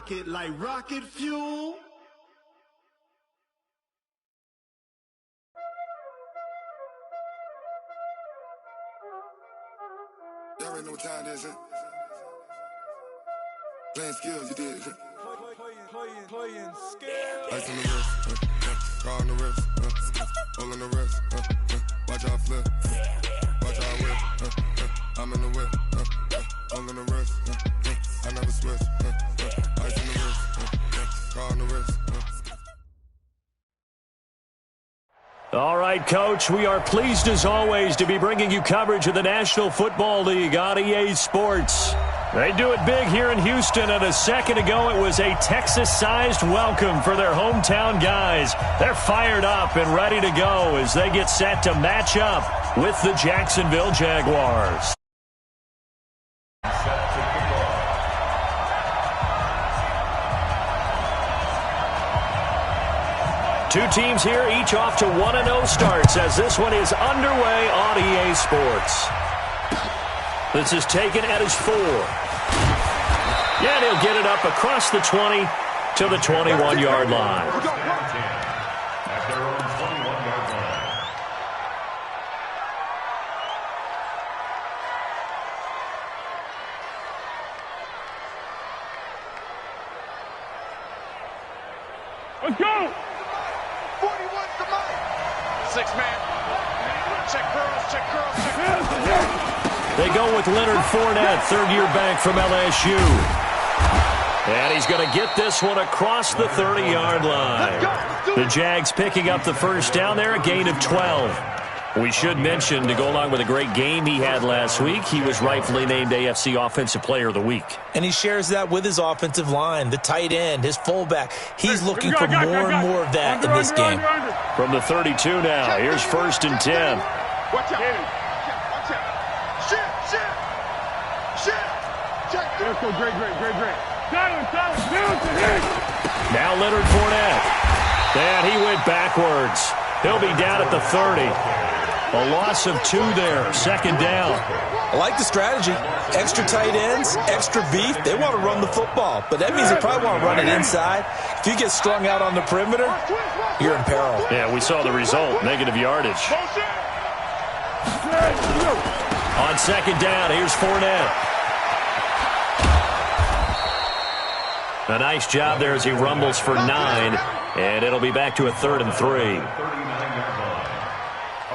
rocket like rocket fuel. Y'all already know what time it is, huh? Playing skills, you did. Playing skills. Ice on the wrist, car on the wrist, all on the wrist, watch out flip, watch out whip, I'm in the whip, all on the wrist, I never switch, ice on the wrist, car on the wrist. All right, Coach, we are pleased as always to be bringing you coverage of the National Football League on EA Sports. They do it big here in Houston, and a second ago it was a Texas-sized welcome for their hometown guys. They're fired up and ready to go as they get set to match up with the Jacksonville Jaguars. Two teams here, each off to 1-0 starts as this one is underway on EA Sports. This is taken at his 4. Yeah, and he'll get it up across the 20 to the 21-yard line. At their own 21-yard line. Let's go! 41's the mic. 6-man. Check girls, check girls, check girls. They go with Leonard Fournette, third-year back from LSU. And he's going to get this one across the 30-yard line. The Jags picking up the first down there, a gain of 12. We should mention, to go along with a great game he had last week, he was rightfully named AFC Offensive Player of the Week. And he shares that with his offensive line, the tight end, his fullback. He's looking for more and more of that in this game. From the 32 now, here's 1st and 10. Watch out. Watch out. Shit. Let's go, great. Now Leonard Fournette. And he went backwards. He'll be down at the 30. A loss of 2 there, second down. I like the strategy. Extra tight ends, extra beef. They want to run the football, but that means they probably want to run it inside. If you get strung out on the perimeter, you're in peril. Yeah, we saw the result, negative yardage. On second down, here's Fournette. A nice job there as he rumbles for 9, and it'll be back to a 3rd and 3.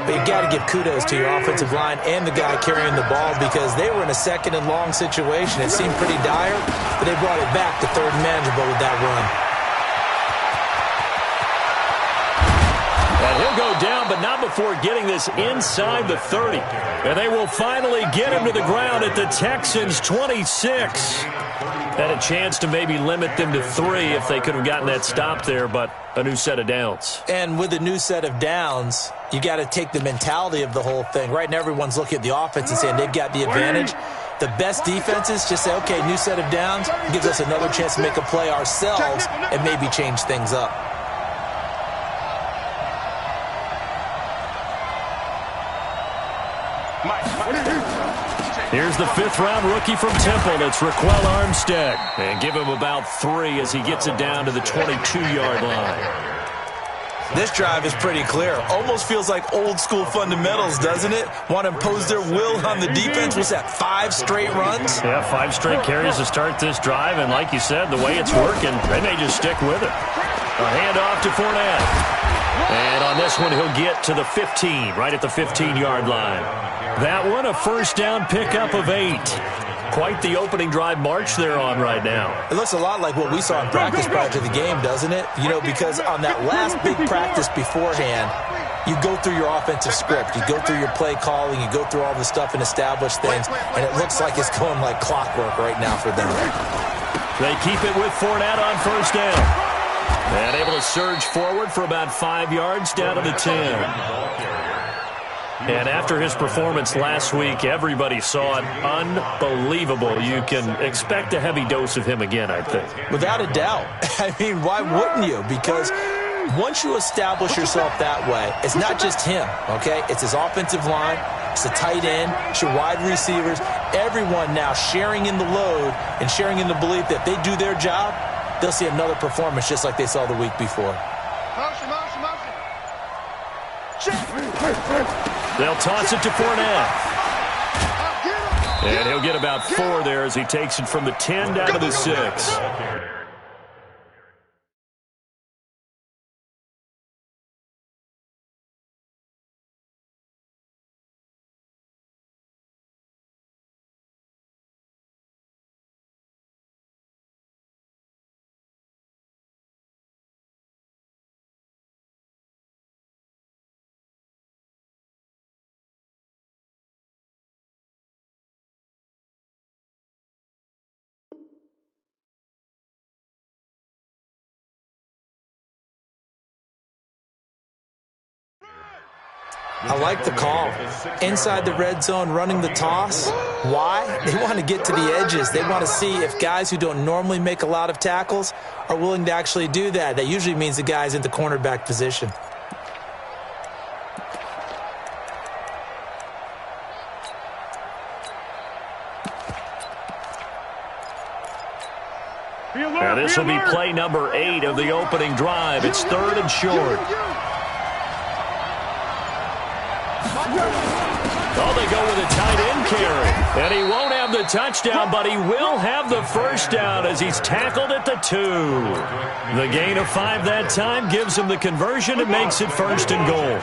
But you got to give kudos to your offensive line and the guy carrying the ball because they were in a 2nd and long situation. It seemed pretty dire, but they brought it back to 3rd and manageable with that run. And he'll go down, but not before getting this inside the 30. And they will finally get him to the ground at the Texans' 26. Had a chance to maybe limit them to 3 if they could have gotten that stop there, but a new set of downs. And with a new set of downs, you got to take the mentality of the whole thing. Right now, everyone's looking at the offense and saying they've got the advantage. The best defenses just say, okay, new set of downs, gives us another chance to make a play ourselves and maybe change things up. Here's the 5th-round rookie from Temple. It's Raquel Armstead. And give him about 3 as he gets it down to the 22-yard line. This drive is pretty clear. Almost feels like old-school fundamentals, doesn't it? Want to impose their will on the defense. What's that, 5 straight runs? Yeah, 5 straight carries to start this drive. And like you said, the way it's working, they may just stick with it. A handoff to Fournette. And on this one, he'll get to the 15, right at the 15-yard line. That one, a first down pickup of 8. Quite the opening drive march they're on right now. It looks a lot like what we saw in practice prior to the game, doesn't it? You know, because on that last big practice beforehand, you go through your offensive script. You go through your play calling. You go through all the stuff and establish things. And it looks like it's going like clockwork right now for them. They keep it with Fournette on first down. And able to surge forward for about 5 yards down to the 10. And after his performance last week, everybody saw it. Unbelievable. You can expect a heavy dose of him again, I think. Without a doubt. I mean, why wouldn't you? Because once you establish yourself that way, it's not just him, okay? It's his offensive line. It's the tight end. It's your wide receivers. Everyone now sharing in the load and sharing in the belief that they do their job, they'll see another performance just like they saw the week before. Motion. They'll toss it to Fournette. And he'll get about 4 there as he takes it from the 10 down to the 6. I like the call. Inside the red zone, running the toss. Why? They want to get to the edges. They want to see if guys who don't normally make a lot of tackles are willing to actually do that. That usually means the guy's in the cornerback position. Now this will be play number 8 of the opening drive. It's 3rd and short. Oh, they go with a tight end carry. And he won't have the touchdown, but he will have the first down as he's tackled at the 2. The gain of 5 that time gives him the conversion and makes it 1st and goal.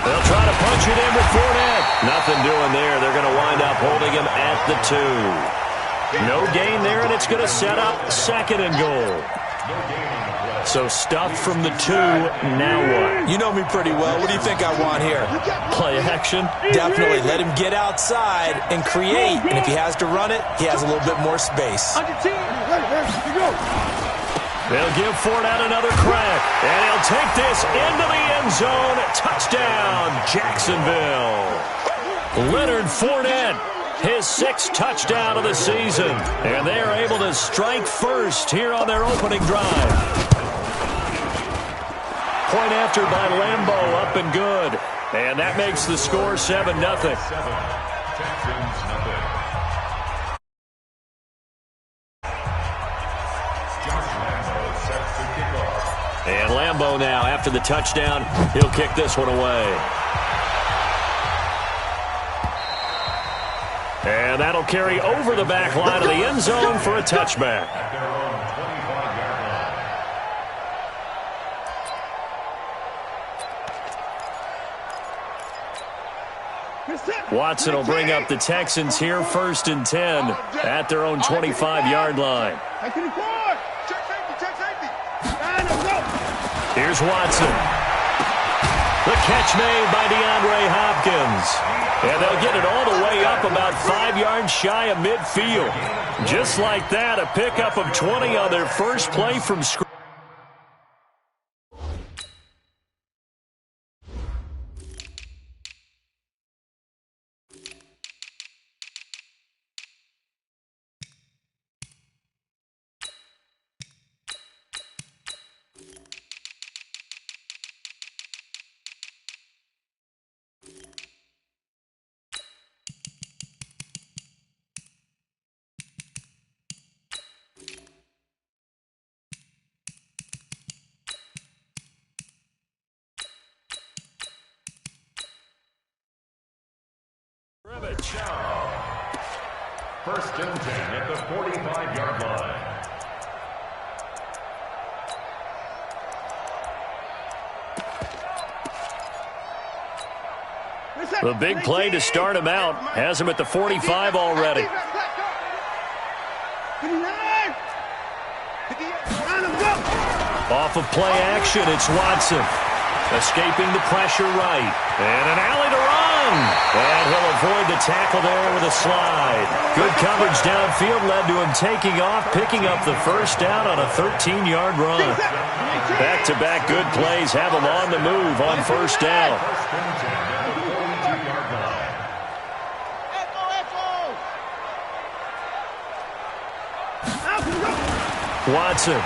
They'll try to punch it in with Fournette. Nothing doing there. They're going to wind up holding him at the 2. No gain there, and it's going to set up 2nd and goal. So stuffed from the 2, now what? You know me pretty well. What do you think I want here? Play action? Definitely. Let him get outside and create. And if he has to run it, he has a little bit more space. They'll give Fournette another crack. And he'll take this into the end zone. Touchdown, Jacksonville. Leonard Fournette. His 6th touchdown of the season. And they are able to strike first here on their opening drive. Point after by Lambeau, up and good. And that makes the score 7-0. And Lambeau now, after the touchdown, he'll kick this one away. And that'll carry over the back line of the end zone for a touchback. Watson will bring up the Texans here, 1st and 10 at their own 25-yard line. Here's Watson. The catch made by DeAndre Hopkins. And they'll get it all the way up about 5 yards shy of midfield. Just like that, a pickup of 20 on their first play from scrimmage. First and 10 at the 45-yard line. The big play to start him out has him at the 45 already. Off of play action, it's Watson. Escaping the pressure right. And an alley to run. And he'll avoid the tackle there with a slide. Good coverage downfield led to him taking off, picking up the first down on a 13-yard run. Back-to-back good plays have him on the move on first down. Watson.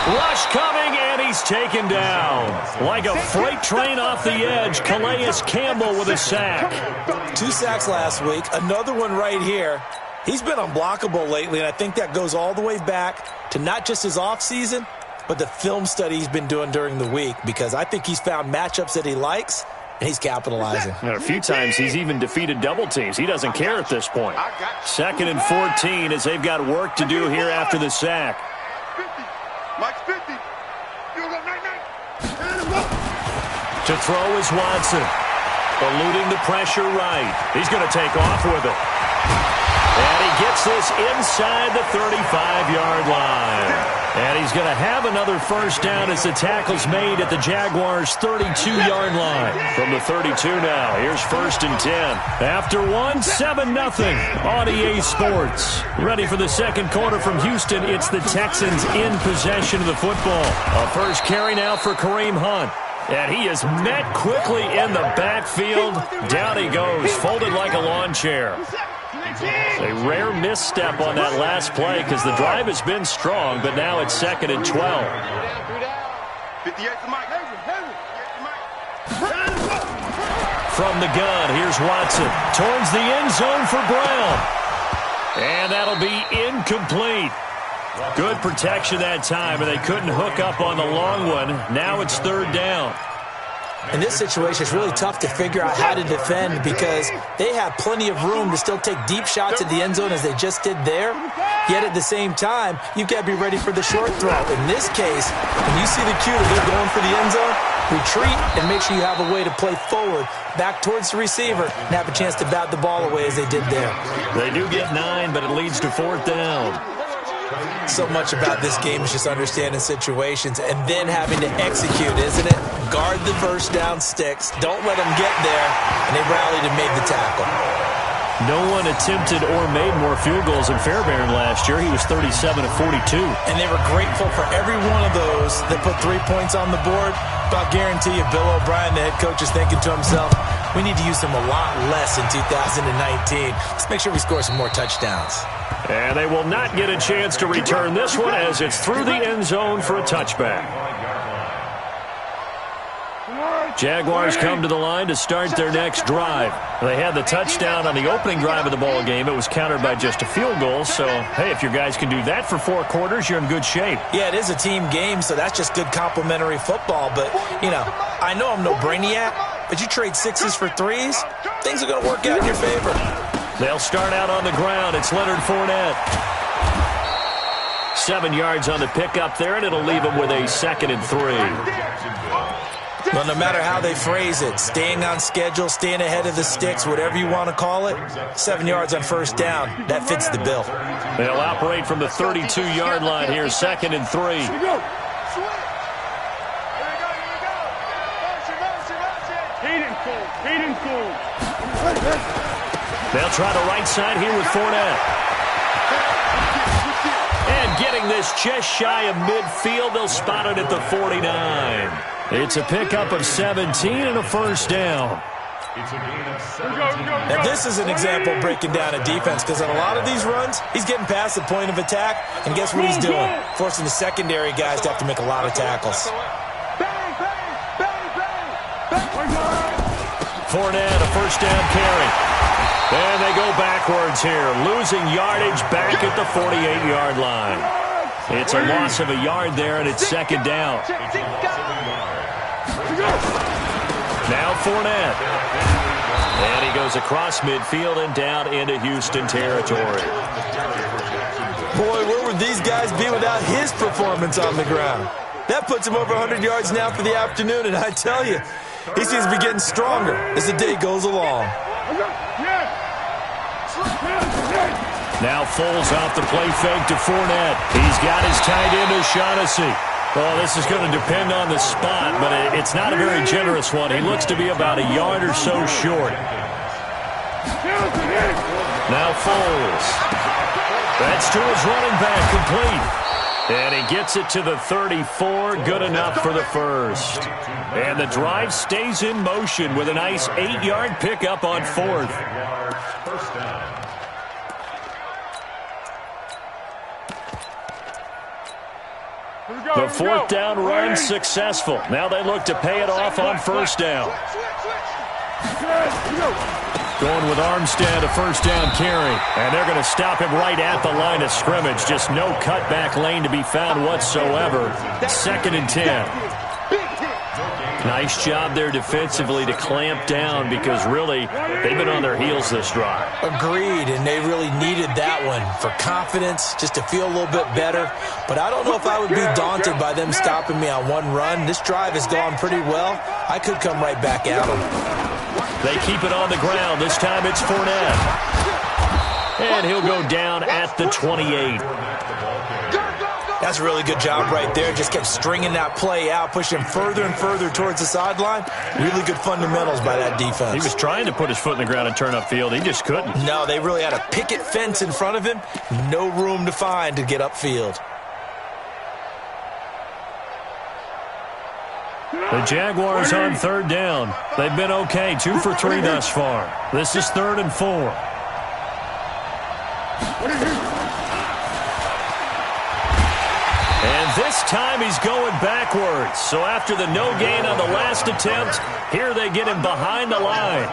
Rush coming, and he's taken down. Like a freight train off the edge, Calais Campbell with a sack. 2 sacks last week, another one right here. He's been unblockable lately, and I think that goes all the way back to not just his offseason, but the film study he's been doing during the week, because I think he's found matchups that he likes, and he's capitalizing. And a few times he's even defeated double teams. He doesn't care at this point. 2nd and 14 as they've got work to do here after the sack. 50. Mike's 50. You go 99. To throw is Watson. Eluding the pressure right. He's going to take off with it. And he gets this inside the 35-yard line. And he's going to have another first down as the tackle's made at the Jaguars' 32-yard line. From the 32 now, here's 1st and 10. After 7-0 on EA Sports. Ready for the second quarter from Houston. It's the Texans in possession of the football. A first carry now for Kareem Hunt. And he is met quickly in the backfield. Down he goes, folded like a lawn chair. A rare misstep on that last play because the drive has been strong, but now it's 2nd and 12. 58 to Mike. From the gun, here's Watson. Towards the end zone for Brown. And that'll be incomplete. Good protection that time, and they couldn't hook up on the long one. Now it's 3rd down. In this situation, it's really tough to figure out how to defend because they have plenty of room to still take deep shots at the end zone as they just did there. Yet at the same time, you've got to be ready for the short throw. In this case, when you see the cue that they're going for the end zone, retreat and make sure you have a way to play forward, back towards the receiver, and have a chance to bat the ball away as they did there. They do get 9, but it leads to 4th down. So much about this game is just understanding situations and then having to execute, isn't it? Guard the first down sticks. Don't let them get there. And they rallied and made the tackle. No one attempted or made more field goals than Fairbairn last year. He was 37 of 42. And they were grateful for every one of those that put 3 points on the board. But I'll guarantee you, Bill O'Brien, the head coach, is thinking to himself, we need to use them a lot less in 2019. Let's make sure we score some more touchdowns. And they will not get a chance to return this one as it's through the end zone for a touchback. Jaguars come to the line to start their next drive. They had the touchdown on the opening drive of the ball game. It was countered by just a field goal. So, hey, if your guys can do that for 4 quarters, you're in good shape. Yeah, it is a team game, so that's just good complimentary football. But, you know, I know I'm no brainiac, but you trade 6s for 3s, things are going to work out in your favor. They'll start out on the ground. It's Leonard Fournette. 7 yards on the pickup there, and it'll leave him with a 2nd and 3. Well, no matter how they phrase it, staying on schedule, staying ahead of the sticks, whatever you want to call it, 7 yards on first down, that fits the bill. They'll operate from the 32-yard line here, 2nd and 3. They'll try the right side here with Fournette. And getting this just shy of midfield, they'll spot it at the 49. It's a pickup of 17 and a first down. Now, this is an example of breaking down a defense because on a lot of these runs, he's getting past the point of attack, and guess what he's doing? Forcing the secondary guys to have to make a lot of tackles. Fournette, a first down carry. And they go backwards here, losing yardage back at the 48-yard line. It's a loss of a yard there, and it's 2nd down. Now Fournette. And he goes across midfield and down into Houston territory. Boy, where would these guys be without his performance on the ground? That puts him over 100 yards now for the afternoon, and I tell you, he seems to be getting stronger as the day goes along. Now Foles off the play fake to Fournette. He's got his tight end O'Shaughnessy. Well, this is going to depend on the spot, but it's not a very generous one. He looks to be about a yard or so short. Now Foles. That's to his running back, complete. And he gets it to the 34, good enough for the first. And the drive stays in motion with a nice 8-yard pickup on 4th. First down. Here we go. The fourth down run successful. Now they look to pay it off on first down. Going with Armstead, a first down carry. And they're going to stop him right at the line of scrimmage. Just no cutback lane to be found whatsoever. 2nd and 10. Nice job there defensively to clamp down because really they've been on their heels this drive. Agreed, and they really needed that one for confidence, just to feel a little bit better. But I don't know if I would be daunted by them stopping me on one run. This drive has gone pretty well. I could come right back at them. They keep it on the ground. This time it's Fournette. And he'll go down at the 28. That's a really good job right there. Just kept stringing that play out, pushing him further and further towards the sideline. Really good fundamentals by that defense. He was trying to put his foot in the ground and turn upfield. He just couldn't. No, they really had a picket fence in front of him. No room to find to get upfield. The Jaguars on third down. They've been okay, 2 for 3 thus far. This is 3rd and 4. And this time he's going backwards. So after the no gain on the last attempt, here they get him behind the line.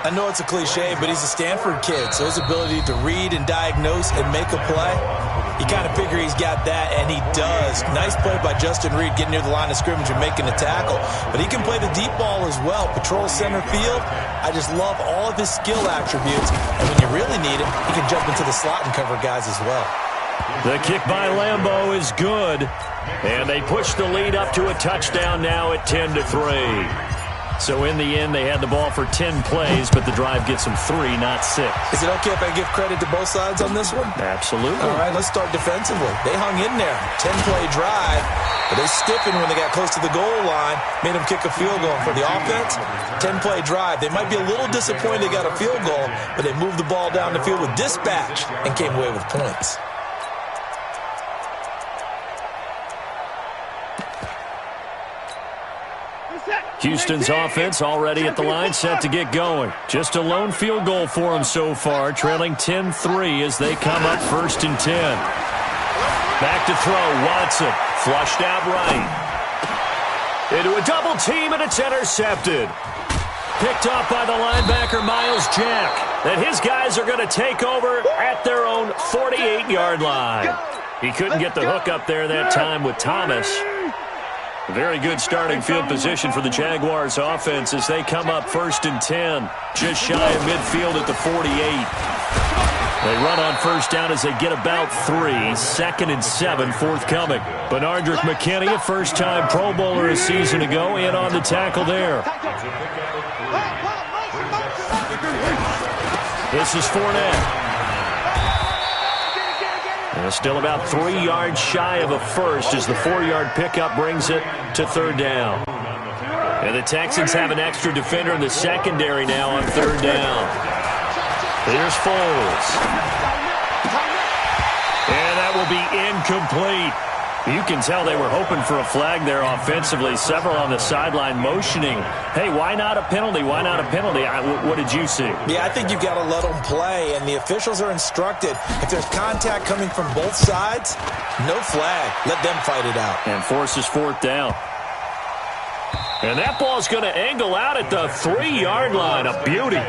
I know it's a cliche, but he's a Stanford kid, so his ability to read and diagnose and make a play, you kind of figure he's got that, and he does. Nice play by Justin Reed getting near the line of scrimmage and making a tackle. But he can play the deep ball as well. Patrol center field. I just love all of his skill attributes. And when you really need it, he can jump into the slot and cover guys as well. The kick by Lambeau is good. And they push the lead up to a touchdown now at 10-3. So in the end, they had the ball for 10 plays, but the drive gets them 3, not 6. Is it okay if I give credit to both sides on this one? Absolutely. All right, let's start defensively. They hung in there. 10-play drive, but they stiffened when they got close to the goal line, made them kick a field goal. For the offense, 10-play drive. They might be a little disappointed they got a field goal, but they moved the ball down the field with dispatch and came away with points. Houston's offense already at the line, set to get going. Just a lone field goal for them so far, trailing 10-3 as they come up 1st and 10. Back to throw, Watson, flushed out right. Into a double team, and it's intercepted. Picked off by the linebacker, Miles Jack. And his guys are going to take over at their own 48-yard line. He couldn't get the hook up there that time with Thomas. Very good starting field position for the Jaguars offense as they come up 1st and 10. Just shy of midfield at the 48. They run on first down as they get about 3. 2nd and 7 forthcoming. Benardrick McKinney, a first-time Pro Bowler a season ago, in on the tackle there. This is Fournette. Still about 3 yards shy of a first as the 4-yard pickup brings it to 3rd down. And the Texans have an extra defender in the secondary now on 3rd down. Here's Foles. And that will be incomplete. You can tell they were hoping for a flag there offensively. Several on the sideline motioning, hey, why not a penalty? Why not a penalty? What did you see? Yeah, I think you've got to let them play, and the officials are instructed. If there's contact coming from both sides, no flag. Let them fight it out. And forces 4th down. And that ball's going to angle out at the 3-yard line. A beauty.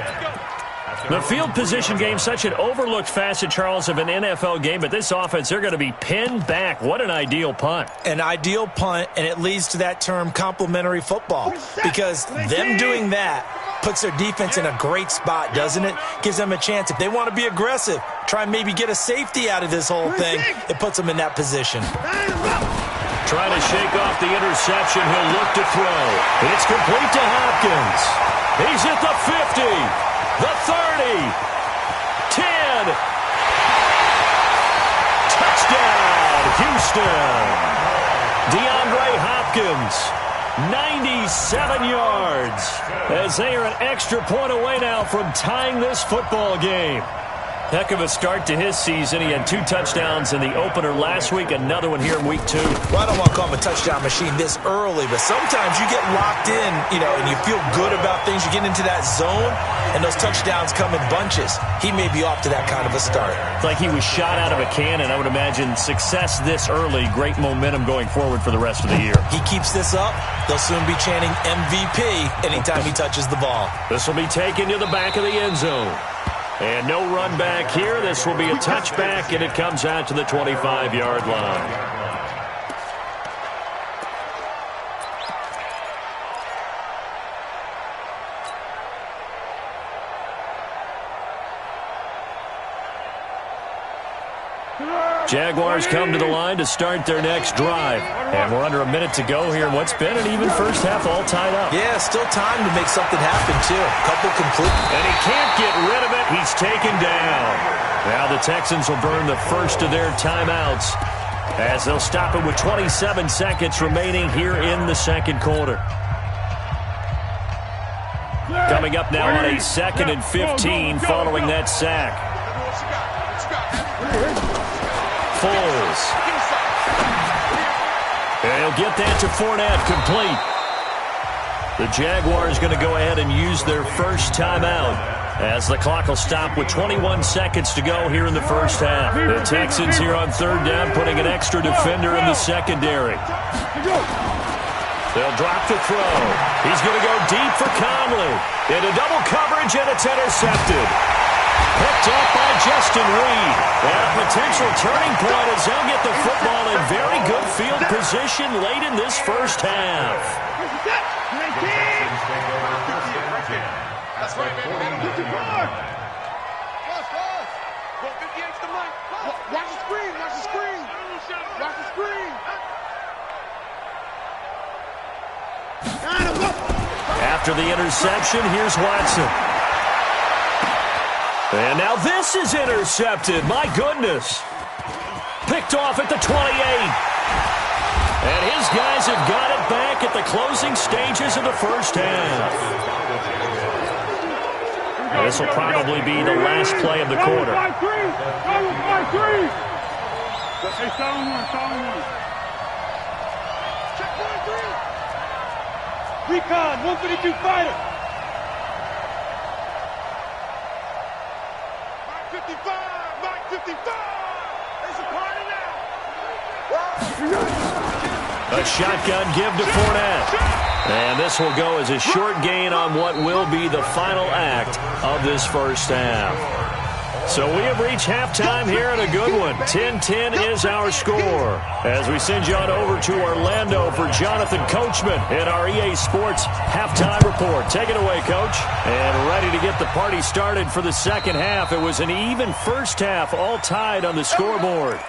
The field position game, such an overlooked facet, Charles, of an NFL game, but this offense, they're going to be pinned back. What an ideal punt. An ideal punt, and it leads to that term complementary football, because them doing that puts their defense in a great spot, doesn't it? Gives them a chance. If they want to be aggressive, try and maybe get a safety out of this whole thing, it puts them in that position. Trying to shake off the interception. He'll look to throw. It's complete to Hopkins. He's at the 50. The 30, 10, touchdown, Houston. DeAndre Hopkins, 97 yards, as they are an extra point away now from tying this football game. Heck of a start to his season. He had 2 touchdowns in the opener last week, another one here in week 2. Well, I don't want to call him a touchdown machine this early, but sometimes you get locked in, and you feel good about things. You get into that zone, and those touchdowns come in bunches. He may be off to that kind of a start. It's like he was shot out of a cannon. I would imagine success this early, great momentum going forward for the rest of the year. He keeps this up, they'll soon be chanting MVP anytime he touches the ball. This will be taken to the back of the end zone. And no run back here. This will be a touchback, and it comes out to the 25-yard line. Jaguars come to the line to start their next drive. And we're under a minute to go here in what's been an even first half, all tied up. Yeah, still time to make something happen, too. Couple complete. And he can't get rid of it. He's taken down. Now the Texans will burn the first of their timeouts as they'll stop it with 27 seconds remaining here in the second quarter. Coming up now on a 2nd and 15 following that sack. Foles. And he'll get that to Fournette, complete. The Jaguars going to go ahead and use their first timeout as the clock will stop with 21 seconds to go here in the first half. The Texans here on 3rd down putting an extra defender in the secondary. They'll drop the throw. He's going to go deep for Conley. Into double coverage, and it's intercepted. Picked up by Justin Reed. And a potential turning point as they'll get the football in very good field position late in this first half. That's right, man. Watch the screen. Watch the screen. Watch the screen. After the interception, here's Watson. And now this is intercepted. My goodness. Picked off at the 28. And his guys have got it back at the closing stages of the first half. This will probably be the last play of the quarter. Recon, 152 fighter. 55. It's a party now. A shotgun give to Fournette. And this will go as a short gain on what will be the final act of this first half. So we have reached halftime here and a good one. 10-10 is our score. As we send you on over to Orlando for Jonathan Coachman in our EA Sports halftime report. Take it away, Coach. And ready to get the party started for the second half. It was an even first half, all tied on the scoreboard.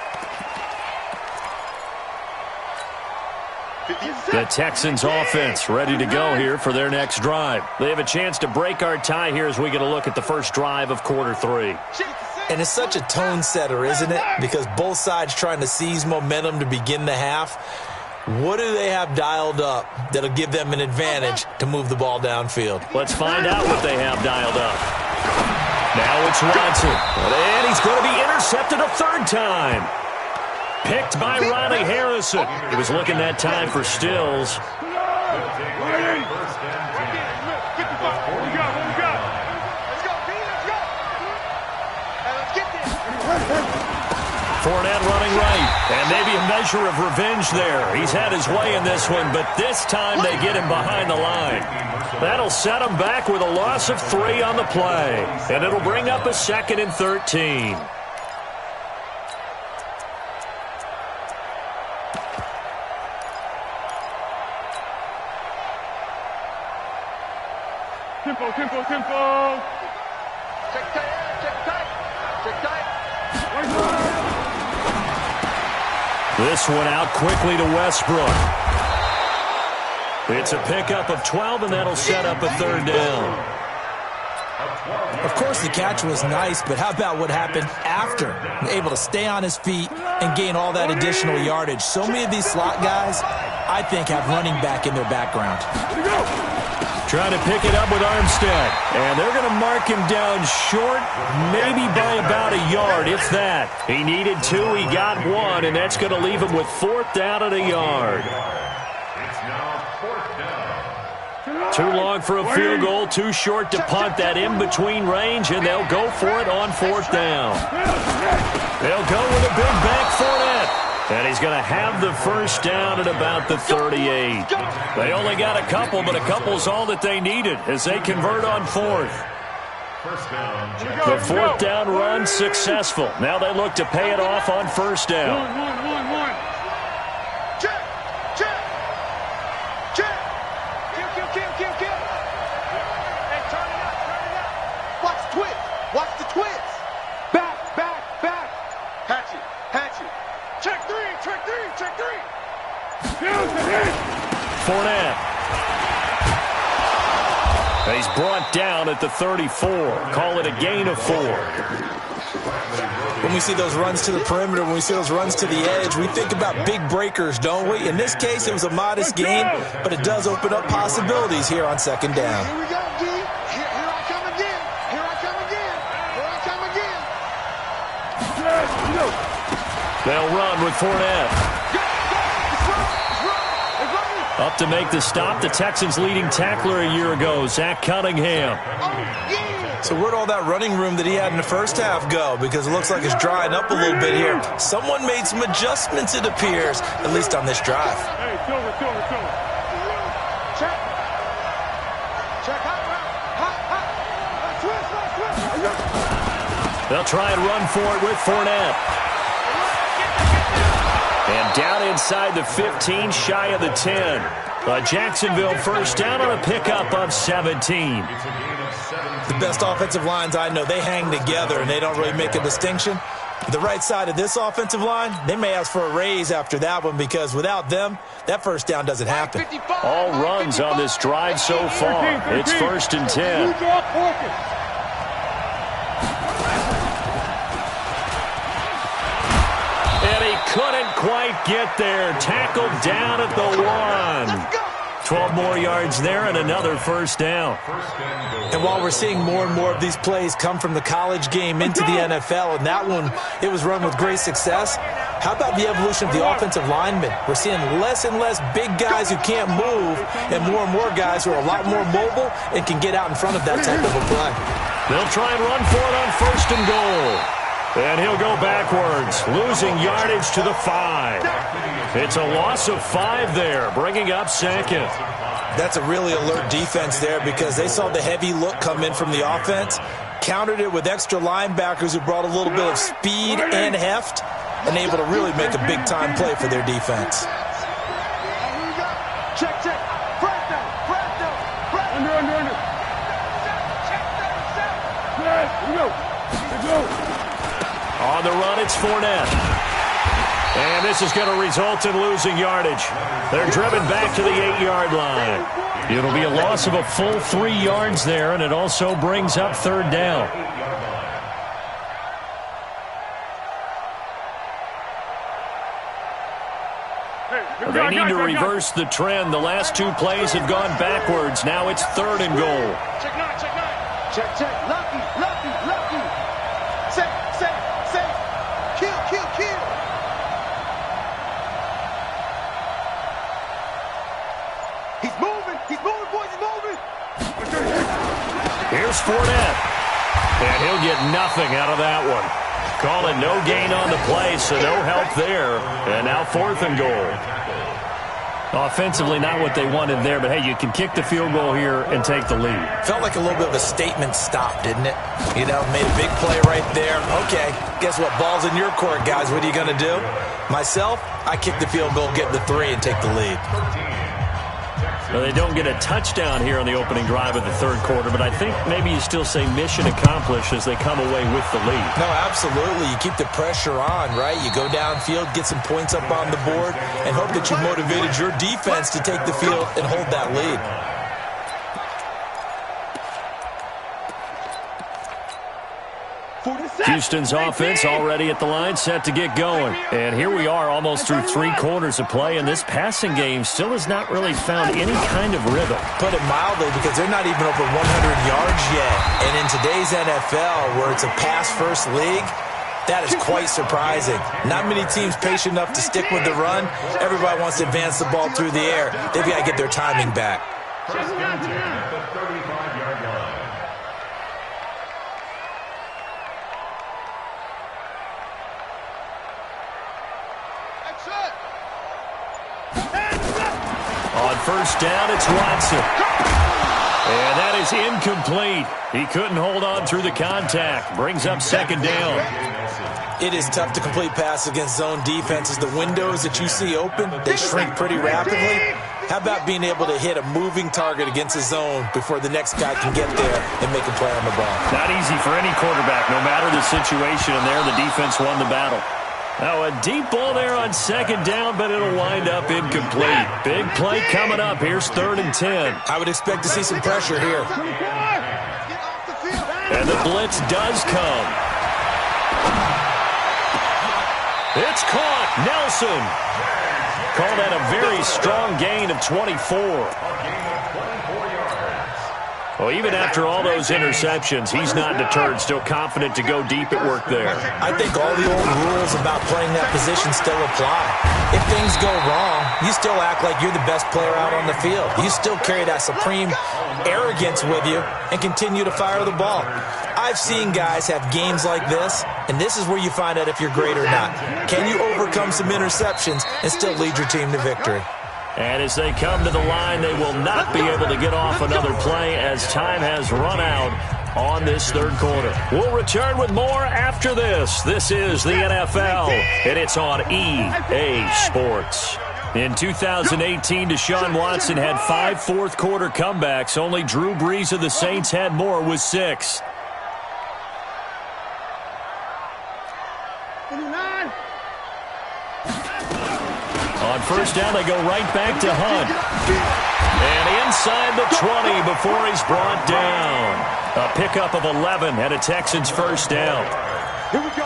The Texans offense ready to go here for their next drive. They have a chance to break our tie here as we get a look at the first drive of quarter 3. And it's such a tone setter, isn't it? Because both sides trying to seize momentum to begin the half. What do they have dialed up that'll give them an advantage to move the ball downfield? Let's find out what they have dialed up. Now it's Watson. And he's going to be intercepted a 3rd time. Picked by Ronnie Harrison. He was looking that time for Stills. Fournette running right. And maybe a measure of revenge there. He's had his way in this one, but this time they get him behind the line. That'll set him back with a loss of 3 on the play. And it'll bring up a 2nd and 13. Tempo. Check tight. This one out quickly to Westbrook. It's a pickup of 12, and that'll set up a 3rd down. Of course, the catch was nice, but how about what happened after? Able to stay on his feet and gain all that additional yardage. So many of these slot guys, I think, have running back in their background. Trying to pick it up with Armstead. And they're going to mark him down short, maybe by about a yard, if that. He needed 2, he got 1, and that's going to leave him with 4th down and a yard. Too long for a field goal, too short to punt. That in-between range, and they'll go for it on 4th down. They'll go with a big bank Fournette. And he's going to have the first down at about the 38. They only got a couple, but a couple's all that they needed as they convert on 4th. The 4th down run successful. Now they look to pay it off on 1st down. Check. Kill. Hey, turn it up. Watch the twist. Back. Hatchet. Check three. Fournette. He's brought down at the 34. Call it a gain of 4. When we see those runs to the perimeter, when we see those runs to the edge, we think about big breakers, don't we? In this case, it was a modest gain, but it does open up possibilities here on 2nd down. Here we go, D. Here I come again. They'll run with Fournette. Up to make the stop, the Texans' leading tackler a year ago, Zach Cunningham. So where'd all that running room that he had in the first half go? Because it looks like it's drying up a little bit here. Someone made some adjustments, it appears, at least on this drive. Hey, Silver. Check. Twist. They'll try and run for it with Fournette. And down inside the 15, shy of the 10. A Jacksonville first down on a pickup of 17. The best offensive lines I know, they hang together and they don't really make a distinction. The right side of this offensive line, they may ask for a raise after that one because without them, that first down doesn't happen. All runs on this drive so far. It's 1st and 10. And he couldn't quite get there. Tackled down at the 1. 12 more yards there and another first down. And while we're seeing more and more of these plays come from the college game into the NFL, and that one, it was run with great success, how about the evolution of the offensive linemen? We're seeing less and less big guys who can't move and more guys who are a lot more mobile and can get out in front of that type of a play. They'll try and run for it on 1st and goal. And he'll go backwards, losing yardage to the 5. It's a loss of 5 there, bringing up 2nd. That's a really alert defense there because they saw the heavy look come in from the offense, countered it with extra linebackers who brought a little bit of speed and heft, and able to really make a big-time play for their defense. Check. Under. Let's go. On the run, it's Fournette. And this is going to result in losing yardage. They're driven back to the 8-yard line. It'll be a loss of a full 3 yards there, and it also brings up 3rd down. They need to reverse the trend. The last 2 plays have gone backwards. Now it's 3rd and goal. Check 9. Check. Lucky. Safe. Kill. He's moving, boys, he's moving. Here's Fournette. And he'll get nothing out of that one. Call it no gain on the play, so no help there. And now 4th and goal. Offensively, not what they wanted there, but hey, you can kick the field goal here and take the lead. Felt like a little bit of a statement stop, didn't it? You know, made a big play right there. Okay, guess what? Ball's in your court, guys. What are you going to do? Myself, I kick the field goal, get the 3, and take the lead. Well, they don't get a touchdown here on the opening drive of the 3rd quarter, but I think maybe you still say mission accomplished as they come away with the lead. No, absolutely. You keep the pressure on, right? You go downfield, get some points up on the board, and hope that you motivated your defense to take the field and hold that lead. Houston's offense already at the line, set to get going. And here we are almost through 3 quarters of play, and this passing game still has not really found any kind of rhythm. Put it mildly, because they're not even over 100 yards yet. And in today's NFL, where it's a pass-first league, that is quite surprising. Not many teams patient enough to stick with the run. Everybody wants to advance the ball through the air. They've got to get their timing back. First down 10 at the 35-yard line. On first down, it's Watson. And that is incomplete. He couldn't hold on through the contact. Brings up second down. It is tough to complete passes against zone defenses. The windows that you see open, they shrink pretty rapidly. How about being able to hit a moving target against a zone before the next guy can get there and make a play on the ball? Not easy for any quarterback, no matter the situation. And there, the defense won the battle. Now, a deep ball there on second down, but it'll wind up incomplete. Big play coming up. Here's 3rd and 10. I would expect to see some pressure here. And the blitz does come. It's caught. Nelson. Call that a very strong gain of 24. Well, even after all those interceptions, he's not deterred, still confident to go deep at work there. I think all the old rules about playing that position still apply. If things go wrong, you still act like you're the best player out on the field. You still carry that supreme arrogance with you and continue to fire the ball. I've seen guys have games like this, and this is where you find out if you're great or not. Can you overcome some interceptions and still lead your team to victory? And as they come to the line, they will not be able to get off another play as time has run out on this 3rd quarter. We'll return with more after this. This is the NFL, and it's on EA Sports. In 2018, Deshaun Watson had 5 fourth-quarter comebacks. Only Drew Brees of the Saints had more with 6. On first down, they go right back to Hunt. And inside the 20 before he's brought down. A pickup of 11 and a Texans first down.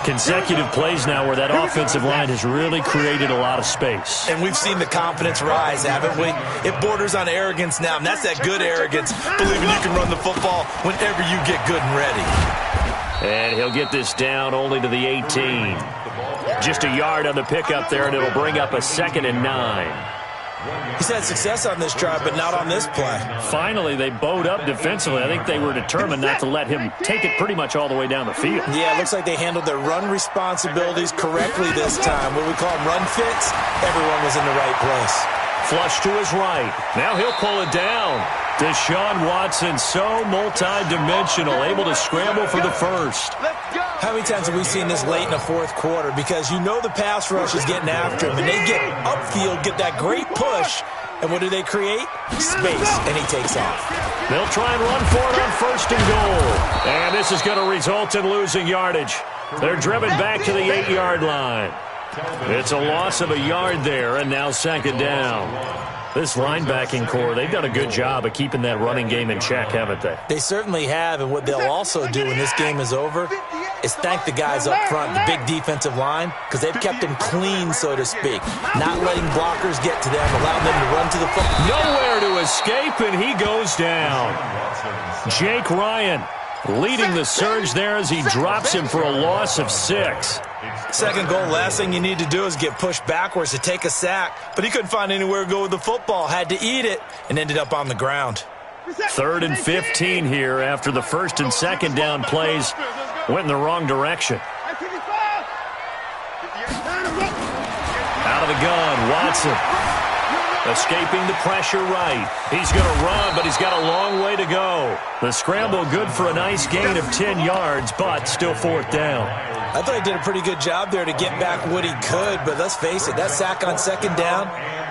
Consecutive plays now where that offensive line has really created a lot of space. And we've seen the confidence rise, haven't we? It borders on arrogance now, and that's that good arrogance, believing you can run the football whenever you get good and ready. And he'll get this down only to the 18. Just a yard on the pickup there, and it'll bring up a 2nd and 9. He's had success on this drive, but not on this play. Finally, they bowed up defensively. I think they were determined not to let him take it pretty much all the way down the field. Yeah, it looks like they handled their run responsibilities correctly this time. What we call them run fits, everyone was in the right place. Flush to his right. Now he'll pull it down. Deshaun Watson, so multi-dimensional, able to scramble for the first. How many times have we seen this late in the 4th quarter? Because you know the pass rush is getting after him, and they get upfield, get that great push, and what do they create? Space, and he takes off. They'll try and run for it on 1st and goal. And this is going to result in losing yardage. They're driven back to the 8-yard line. It's a loss of a yard there, and now 2nd down. This linebacking core, they've done a good job of keeping that running game in check, haven't they? They certainly have, and what they'll also do when this game is over is thank the guys up front, the big defensive line, because they've kept them clean, so to speak, not letting blockers get to them, allowing them to run to the football. Nowhere to escape, and he goes down. Jake Ryan leading the surge there as he drops him for a loss of 6. 2nd goal, last thing you need to do is get pushed backwards to take a sack, but he couldn't find anywhere to go with the football, had to eat it, and ended up on the ground. 3rd and 15 here after the 1st and 2nd down plays went in the wrong direction. Out of the gun, Watson. Escaping the pressure right. He's going to run, but he's got a long way to go. The scramble good for a nice gain of 10 yards, but still 4th down. I thought he did a pretty good job there to get back what he could, but let's face it, that sack on 2nd down,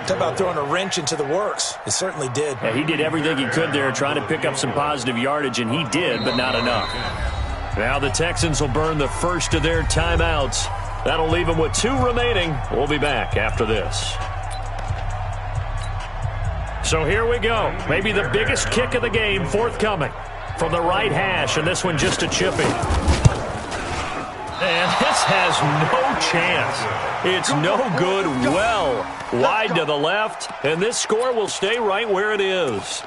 talk about throwing a wrench into the works. It certainly did. Yeah, he did everything he could there trying to pick up some positive yardage, and he did, but not enough. Now the Texans will burn the first of their timeouts. That'll leave them with 2 remaining. We'll be back after this. So here we go. Maybe the biggest kick of the game forthcoming from the right hash, and this one just a chipping. And this has no chance. It's no good, well wide to the left, and this score will stay right where it is.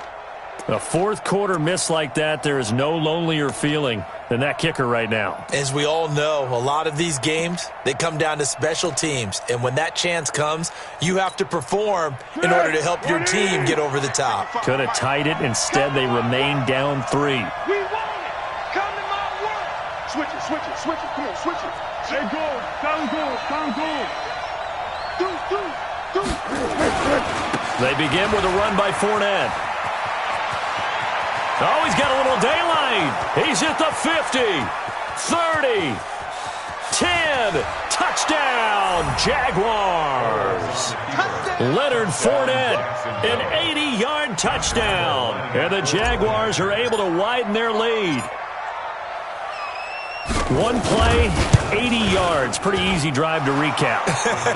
A fourth quarter miss like that, there is no lonelier feeling than that kicker right now. As we all know, a lot of these games, they come down to special teams. And when that chance comes, you have to perform in order to help your team get over the top. Could have tied it. Instead, they remain down 3. We want it. Come to my work. Switch it, switch it, switch it. Come on, switch it. Hey, go. Down, go. Down, go. Do. They begin with a run by Fournette. Oh, he's got a little daylight. He's at the 50, 30, 10. Touchdown, Jaguars. Leonard Fournette, an 80-yard touchdown. And the Jaguars are able to widen their lead. One play, 80 yards. Pretty easy drive to recap.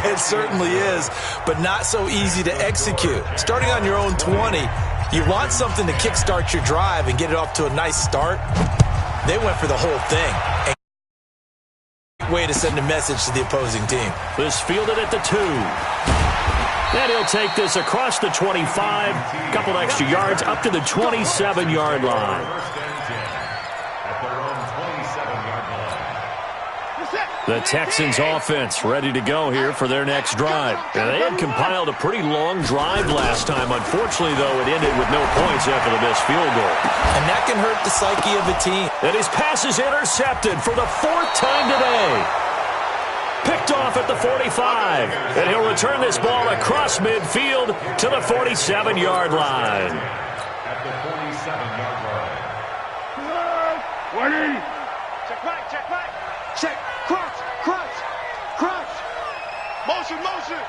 It certainly is, but not so easy to execute. Starting on your own 20, you want something to kickstart your drive and get it off to a nice start. They went for the whole thing. A way to send a message to the opposing team. This fielded at the 2. Then he'll take this across the 25. Couple extra yards up to the 27-yard line. The Texans offense ready to go here for their next drive. And they had compiled a pretty long drive last time. Unfortunately, though, it ended with no points after the missed field goal. And that can hurt the psyche of a team. And his pass is intercepted for the 4th time today. Picked off at the 45. And he'll return this ball across midfield to the 47-yard line. At the 47-yard line. Check right, check right. Check. Crunch, crunch, crunch. Motion, motion.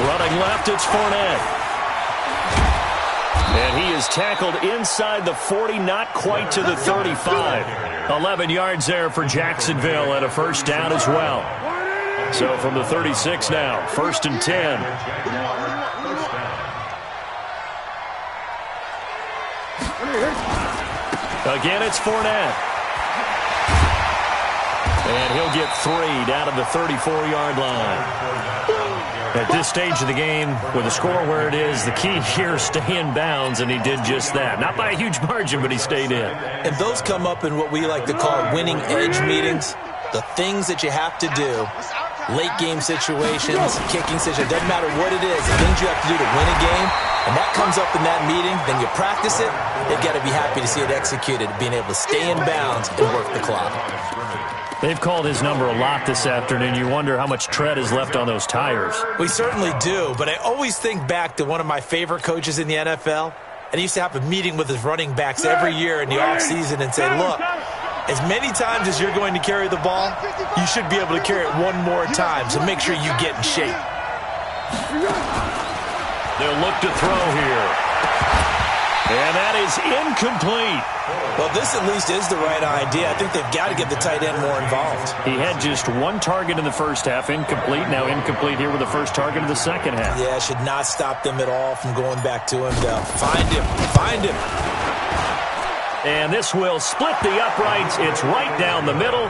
Running left, it's Fournette. And he is tackled inside the 40, not quite to the 35. 11 yards there for Jacksonville and a first down as well. So from the 36 now, 1st and 10. Again, it's Fournette. And he'll get 3 down to the 34-yard line. At this stage of the game, with the score where it is, the key here is stay in bounds, and he did just that. Not by a huge margin, but he stayed in. And those come up in what we like to call winning edge meetings. The things that you have to do, late game situations, kicking situations, doesn't matter what it is, the things you have to do to win a game, and that comes up in that meeting, then you practice it, they've got to be happy to see it executed, being able to stay in bounds and work the clock. They've called his number a lot this afternoon. You wonder how much tread is left on those tires. We certainly do, but I always think back to one of my favorite coaches in the NFL, and he used to have a meeting with his running backs every year in the offseason and say, look, as many times as you're going to carry the ball, you should be able to carry it one more time, so make sure you get in shape. They'll look to throw here. And that is incomplete. Well, this at least is the right idea. I think they've got to get the tight end more involved. He had just 1 target in the first half, incomplete. Now incomplete here with the first target of the second half. Yeah, should not stop them at all from going back to him. Find him. Find him. And this will split the uprights. It's right down the middle.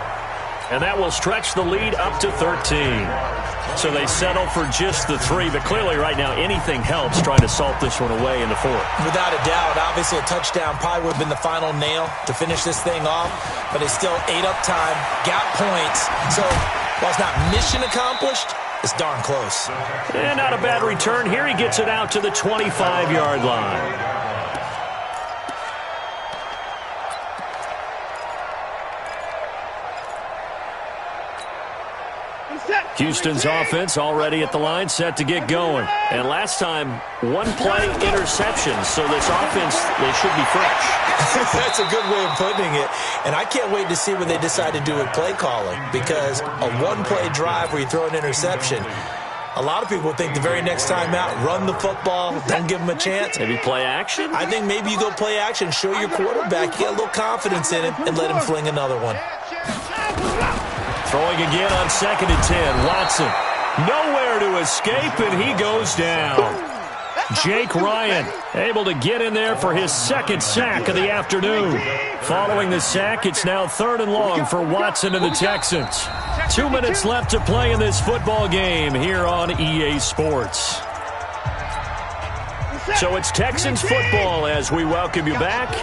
And that will stretch the lead up to 13. So they settle for just the 3, but clearly right now anything helps trying to salt this one away in the 4th. Without a doubt, obviously a touchdown probably would have been the final nail to finish this thing off, but it's still 8 up time, got points. So while it's not mission accomplished, it's darn close. And not a bad return. Here he gets it out to the 25-yard line. Houston's offense already at the line, set to get going. And last time, 1 play interception. So this offense, they should be fresh. That's a good way of putting it. And I can't wait to see what they decide to do with play calling, because a 1-play drive where you throw an interception, a lot of people think the very next time out, run the football, don't give them a chance. Maybe play action? I think maybe you go play action, show your quarterback, you get a little confidence in him, and let him fling another one. Throwing again on 2nd and 10. Watson, nowhere to escape, and he goes down. Jake Ryan able to get in there for his second sack of the afternoon. Following the sack, it's now 3rd and long for Watson and the Texans. 2 minutes left to play in this football game here on EA Sports. So it's Texans football as we welcome you back.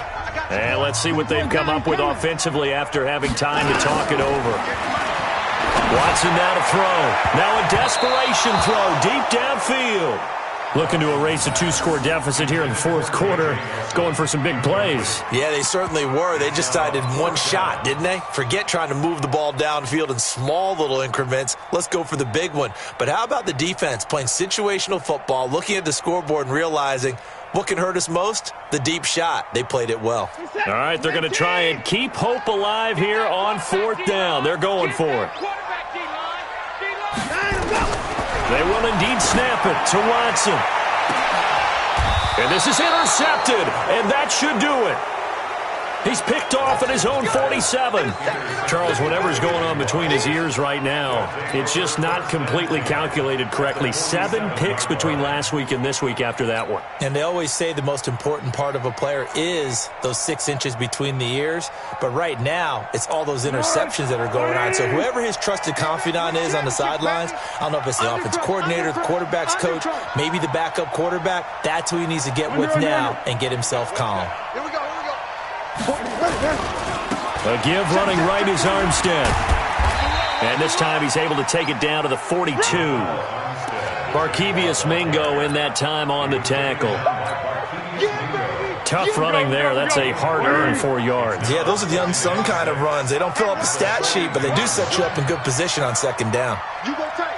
And let's see what they've come up with offensively after having time to talk it over. Watson now to throw. Now a desperation throw deep downfield. Looking to erase a 2-score deficit here in the fourth quarter. Going for some big plays. Yeah, they certainly were. They just decided one shot, didn't they? Forget trying to move the ball downfield in small little increments. Let's go for the big one. But how about the defense playing situational football, looking at the scoreboard and realizing what can hurt us most? The deep shot. They played it well. All right, they're going to try and keep hope alive here on 4th down. They're going for it. They will indeed snap it to Watson. And this is intercepted, and that should do it. He's picked off at his own 47. Charles, whatever's going on between his ears right now, it's just not completely calculated correctly. 7 picks between last week and this week after that one. And they always say the most important part of a player is those 6 inches between the ears. But right now, it's all those interceptions that are going on. So whoever his trusted confidant is on the sidelines, I don't know if it's the offense coordinator, the quarterback's coach, maybe the backup quarterback, that's who he needs to get with now and get himself calm. Here we go. A give running right is Armstead. And this time he's able to take it down to the 42. Barkevius Mingo in that time on the tackle. Tough running there. That's a hard-earned 4 yards. Yeah, those are the unsung kind of runs. They don't fill up the stat sheet, but they do set you up in good position on 2nd down. You got tape.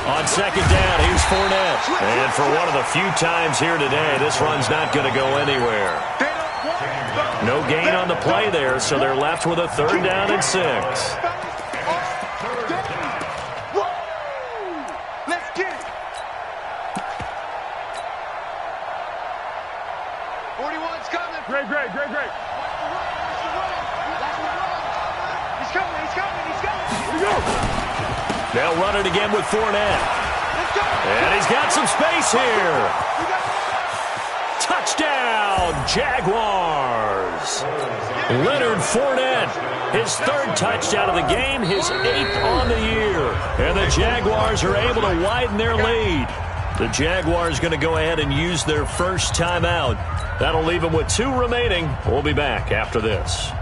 On 2nd down, here's Fournette. And for one of the few times here today, this run's not going to go anywhere. No gain on the play there, so they're left with a 3rd down and 6. Let's get it. 41's coming. Great. He's coming. Here we go. They'll run it again with Fournette. And he's got some space here. Touchdown, Jaguars. Leonard Fournette, his 3rd touchdown of the game, his 8th on the year. And the Jaguars are able to widen their lead. The Jaguars going to go ahead and use their first timeout. That'll leave them with 2 remaining. We'll be back after this.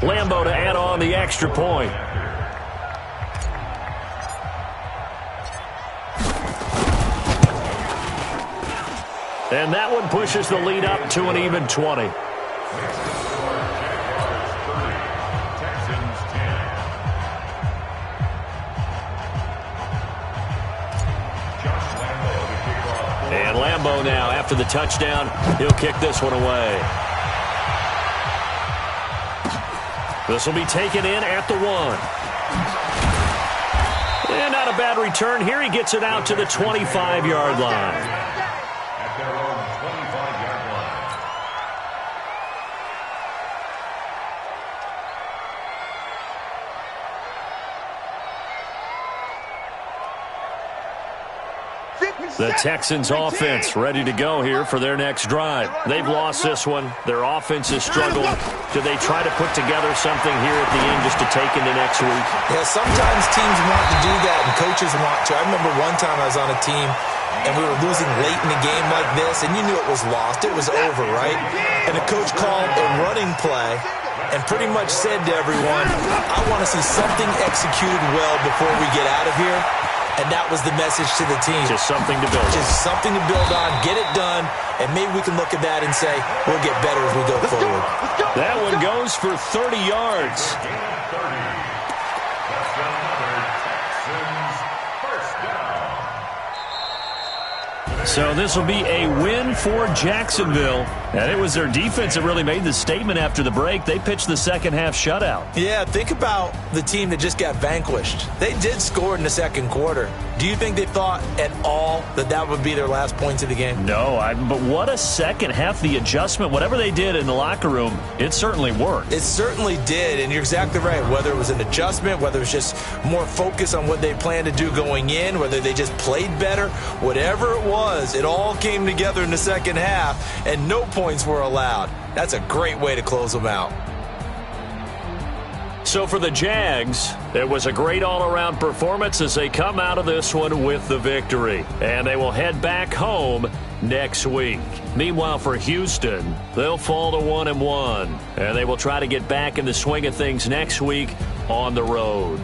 Lambo to add on the extra point. And that one pushes the lead up to an even 20. And Lambo now, after the touchdown, he'll kick this one away. This will be taken in at the 1. And not a bad return here. He gets it out to the 25-yard line. At their own 25-yard line. The Texans offense ready to go here for their next drive. They've lost this one. Their offense has struggled. Do they try to put together something here at the end just to take into next week? Yeah, sometimes teams want to do that and coaches want to. I remember one time I was on a team and we were losing late in a game like this, and you knew it was lost. It was over, right? And the coach called a running play and pretty much said to everyone, I want to see something executed well before we get out of here. And that was the message to the team. Just something to build on. Just something to build on, get it done, and maybe we can look at that and say, we'll get better as we go forward. That one goes for 30 yards. So this will be a win for Jacksonville. And it was their defense that really made the statement after the break. They pitched the second half shutout. Yeah, think about the team that just got vanquished. They did score in the second quarter. Do you think they thought at all that that would be their last points of the game? No, but what a second half. The adjustment, whatever they did in the locker room, it certainly worked. It certainly did, and you're exactly right. Whether it was an adjustment, whether it was just more focus on what they planned to do going in, whether they just played better, whatever it was, it all came together in the second half, and no points were allowed. That's a great way to close them out. So for the Jags, it was a great all-around performance as they come out of this one with the victory. And they will head back home next week. Meanwhile, for Houston, they'll fall to 1-1. And they will try to get back in the swing of things next week on the road.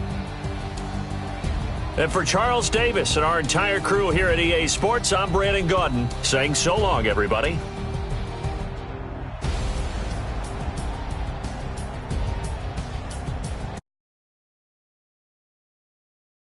And for Charles Davis and our entire crew here at EA Sports, I'm Brandon Gaudin saying so long, everybody.